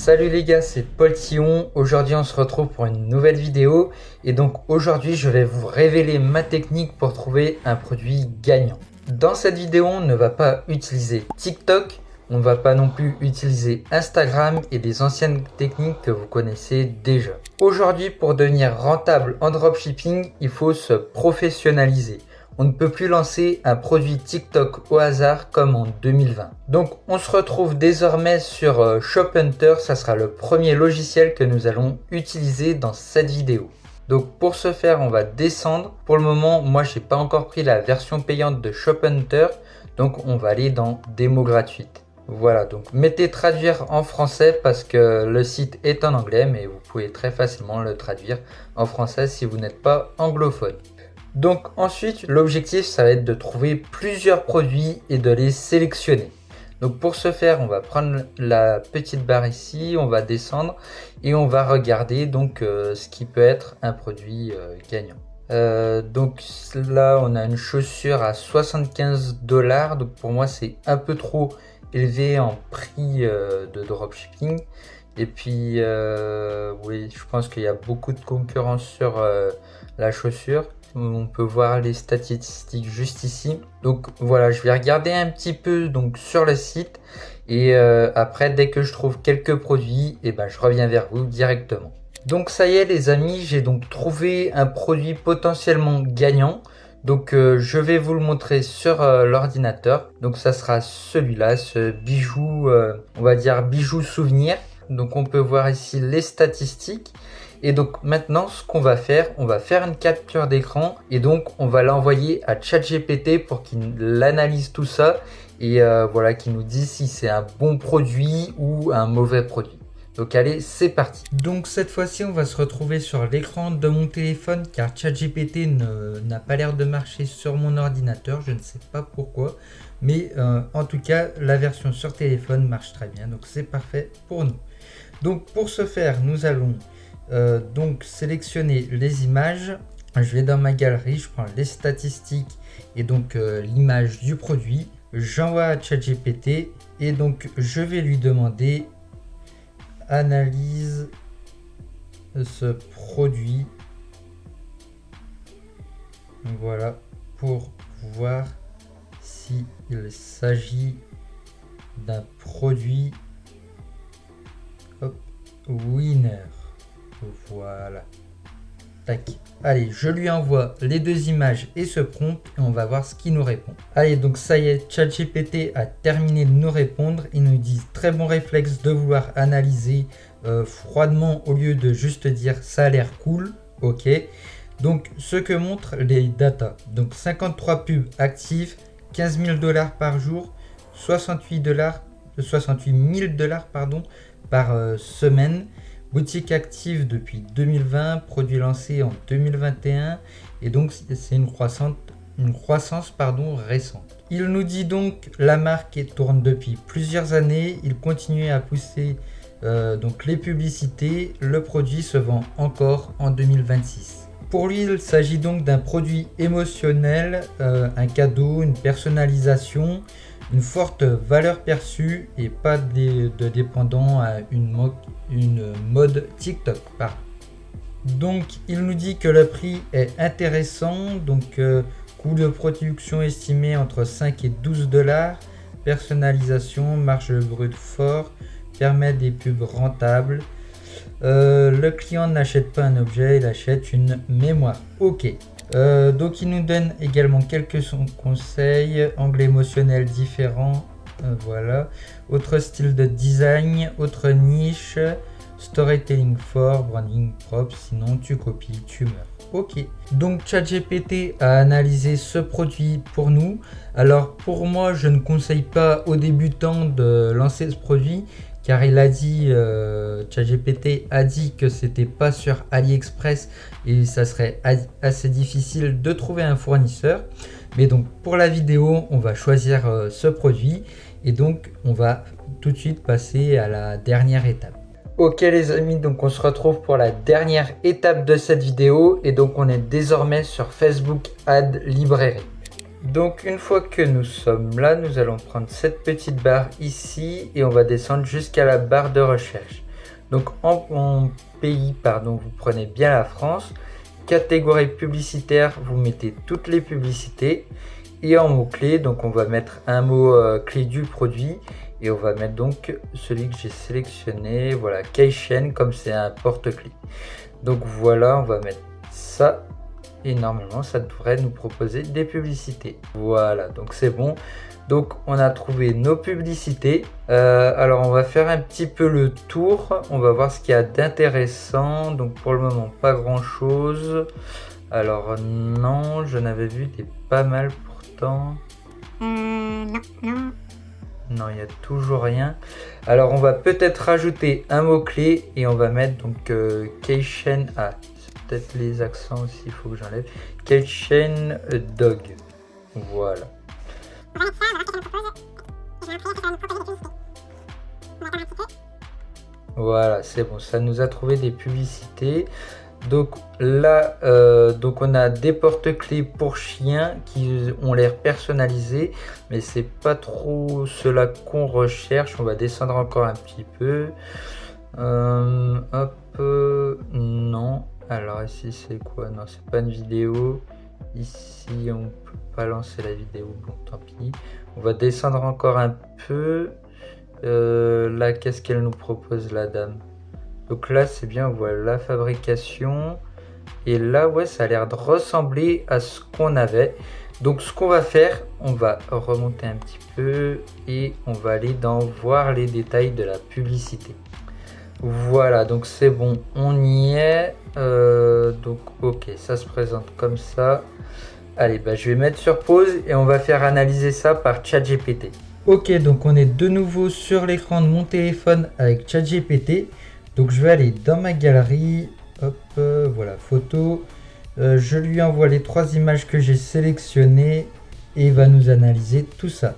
Salut les gars, c'est Paul Tillon. Aujourd'hui on se retrouve pour une nouvelle vidéo et donc aujourd'hui je vais vous révéler ma technique pour trouver un produit gagnant. Dans cette vidéo on ne va pas utiliser TikTok, on ne va pas non plus utiliser Instagram et des anciennes techniques que vous connaissez déjà. Aujourd'hui pour devenir rentable en dropshipping, il faut se professionnaliser. On ne peut plus lancer un produit TikTok au hasard comme en 2020. Donc on se retrouve désormais sur Shop Hunter, ça sera le premier logiciel que nous allons utiliser dans cette vidéo. Donc pour ce faire on va descendre. Pour le moment moi j'ai pas encore pris la version payante de Shop Hunter, donc on va aller dans démo gratuite. Voilà, donc mettez traduire en français parce que le site est en anglais, mais vous pouvez très facilement le traduire en français si vous n'êtes pas anglophone. Donc ensuite, l'objectif, ça va être de trouver plusieurs produits et de les sélectionner. Donc pour ce faire, on va prendre la petite barre ici, on va descendre et on va regarder donc ce qui peut être un produit gagnant. Donc là, on a une chaussure à 75 $. Donc pour moi, c'est un peu trop élevé en prix de dropshipping. Et puis, oui, je pense qu'il y a beaucoup de concurrence sur la chaussure. On peut voir les statistiques juste ici. Donc voilà, je vais regarder un petit peu donc sur le site et après dès que je trouve quelques produits, et je reviens vers vous directement. Donc ça y est les amis, j'ai donc trouvé un produit potentiellement gagnant. Donc je vais vous le montrer sur l'ordinateur. Donc ça sera celui-là, ce bijou, on va dire bijou souvenir. Donc on peut voir ici les statistiques. Et donc maintenant ce qu'on va faire, on va faire une capture d'écran et donc on va l'envoyer à ChatGPT pour qu'il analyse tout ça et voilà, qu'il nous dise si c'est un bon produit ou un mauvais produit. Donc allez, c'est parti. Donc cette fois-ci on va se retrouver sur l'écran de mon téléphone car ChatGPT n'a pas l'air de marcher sur mon ordinateur, je ne sais pas pourquoi. Mais en tout cas la version sur téléphone marche très bien, donc c'est parfait pour nous. Donc pour ce faire nous allons donc sélectionner les images. Je vais dans ma galerie, je prends les statistiques et donc l'image du produit. J'envoie à ChatGPT et donc je vais lui demander analyse ce produit. Voilà, pour voir s'il s'agit d'un produit winner. Voilà. Tac. Allez, je lui envoie les deux images et ce prompt et on va voir ce qu'il nous répond. Allez, donc ça y est, ChatGPT a terminé de nous répondre. Il nous dit très bon réflexe de vouloir analyser froidement au lieu de juste dire ça a l'air cool. Ok. Donc ce que montrent les datas. Donc 53 pubs actives, 15 000 $ par jour, 68 000 $ pardon, par semaine. Boutique active depuis 2020, produit lancé en 2021 et donc c'est une croissance récente. Il nous dit donc la marque tourne depuis plusieurs années, il continue à pousser donc les publicités, le produit se vend encore en 2026. Pour lui, il s'agit donc d'un produit émotionnel, un cadeau, une personnalisation, une forte valeur perçue et pas de dépendant à une mode TikTok. Donc il nous dit que le prix est intéressant, donc coût de production estimé entre 5 et 12 $, personnalisation, marge brute fort, permet des pubs rentables. Le client n'achète pas un objet, il achète une mémoire. Ok. Donc il nous donne également quelques conseils, angle émotionnel différent, voilà, autre style de design, autre niche, storytelling fort, branding propre, sinon tu copies, tu meurs. Ok, donc ChatGPT a analysé ce produit pour nous. Alors pour moi je ne conseille pas aux débutants de lancer ce produit car il a dit, ChatGPT a dit que c'était pas sur AliExpress et ça serait assez difficile de trouver un fournisseur. Mais donc pour la vidéo, on va choisir ce produit et donc on va tout de suite passer à la dernière étape. Ok les amis, donc on se retrouve pour la dernière étape de cette vidéo et donc on est désormais sur Facebook Ad Librairie. Donc une fois que nous sommes là, nous allons prendre cette petite barre ici et on va descendre jusqu'à la barre de recherche. Donc en pays, pardon, vous prenez bien la France. Catégorie publicitaire, vous mettez toutes les publicités. Et en mots-clés, donc on va mettre un mot clé du produit. Et on va mettre donc celui que j'ai sélectionné. Voilà, Keychain, comme c'est un porte-clés. Donc voilà, on va mettre ça. Et normalement, ça devrait nous proposer des publicités. Voilà, donc c'est bon. Donc on a trouvé nos publicités. Alors on va faire un petit peu le tour. On va voir ce qu'il y a d'intéressant. Donc pour le moment pas grand chose. Alors non, j'en avais vu des pas mal pourtant. Non. Non, il n'y a toujours rien. Alors on va peut-être rajouter un mot-clé. Et on va mettre donc Keychain. Ah, c'est peut-être les accents aussi, il faut que j'enlève. Keychain Dog. Voilà. Voilà, c'est bon, ça nous a trouvé des publicités. Donc là, donc on a des porte-clés pour chiens qui ont l'air personnalisés, mais c'est pas trop cela qu'on recherche. On va descendre encore un petit peu. Hop, non. Alors ici c'est quoi? Non, c'est pas une vidéo. Ici on peut pas lancer la vidéo, bon tant pis. On va descendre encore un peu. Là, qu'est-ce qu'elle nous propose, la dame? Donc là, c'est bien, on voit la fabrication. Et là, ouais, ça a l'air de ressembler à ce qu'on avait. Donc, ce qu'on va faire, on va remonter un petit peu et on va aller dans voir les détails de la publicité. Voilà, donc c'est bon, on y est. Donc, ok, ça se présente comme ça. Allez, bah, je vais mettre sur pause et on va faire analyser ça par ChatGPT. Ok, donc on est de nouveau sur l'écran de mon téléphone avec ChatGPT. Donc je vais aller dans ma galerie, hop, voilà, photo. Je lui envoie les 3 images que j'ai sélectionnées et il va nous analyser tout ça.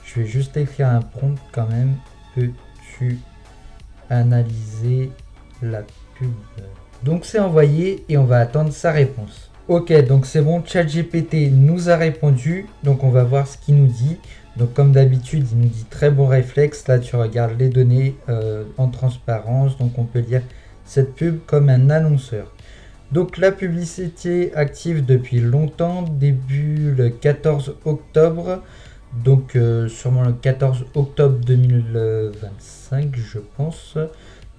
Je vais juste écrire un prompt quand même. Peux-tu analyser la pub? Donc c'est envoyé et on va attendre sa réponse. Ok, donc c'est bon, ChatGPT nous a répondu. Donc on va voir ce qu'il nous dit. Donc comme d'habitude, il nous dit très bon réflexe. Là, tu regardes les données en transparence. Donc on peut lire cette pub comme un annonceur. Donc la publicité active depuis longtemps, début le 14 octobre. Donc sûrement le 14 octobre 2025, je pense.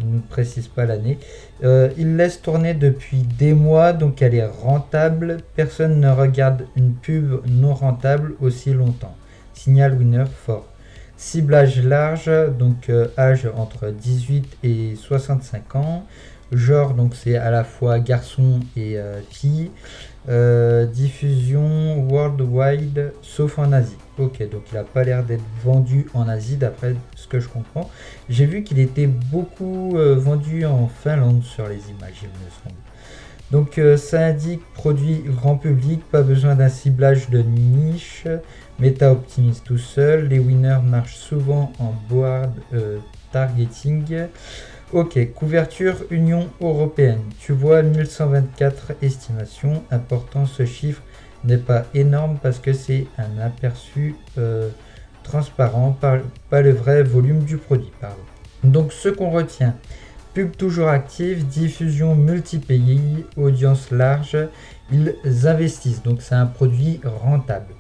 Il ne précise pas l'année. Il laisse tourner depuis des mois, donc elle est rentable. Personne ne regarde une pub non rentable aussi longtemps. Signal winner fort. Ciblage large, donc âge entre 18 et 65 ans. Genre, donc c'est à la fois garçon et fille. Diffusion worldwide, sauf en Asie. Ok, donc il n'a pas l'air d'être vendu en Asie d'après ce que je comprends. J'ai vu qu'il était beaucoup vendu en Finlande sur les images, il me semble. Donc ça indique produit grand public, pas besoin d'un ciblage de niche. Meta optimise tout seul. Les winners marchent souvent en board targeting. Ok, couverture Union Européenne. Tu vois 1124 estimations. Important, ce chiffre n'est pas énorme parce que c'est un aperçu transparent, pas le vrai volume du produit. Pardon. Donc ce qu'on retient, pub toujours active, diffusion multi-pays, audience large, ils investissent, donc c'est un produit rentable.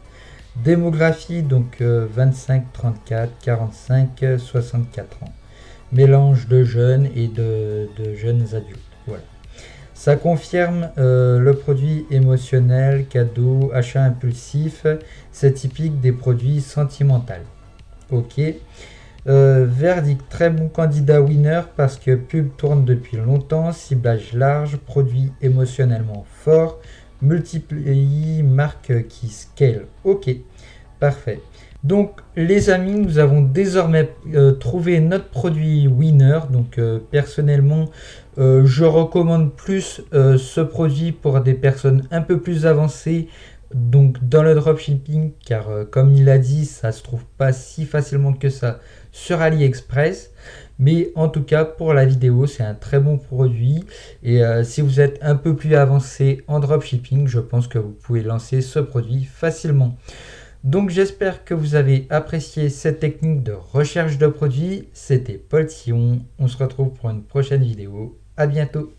Démographie, donc 25, 34, 45, 64 ans. Mélange de jeunes et de jeunes adultes. Voilà. Ça confirme le produit émotionnel, cadeau, achat impulsif. C'est typique des produits sentimentaux. Ok. Verdict, très bon candidat winner parce que pub tourne depuis longtemps, ciblage large, produit émotionnellement fort, multi-pays, marque qui scale. Ok, parfait. Donc les amis, nous avons désormais trouvé notre produit winner. Donc personnellement, je recommande plus ce produit pour des personnes un peu plus avancées. Donc dans le dropshipping, car comme il a dit, ça se trouve pas si facilement que ça sur AliExpress. Mais en tout cas, pour la vidéo, c'est un très bon produit. Et si vous êtes un peu plus avancé en dropshipping, je pense que vous pouvez lancer ce produit facilement. Donc j'espère que vous avez apprécié cette technique de recherche de produits. C'était Paul Sion. On se retrouve pour une prochaine vidéo. À bientôt.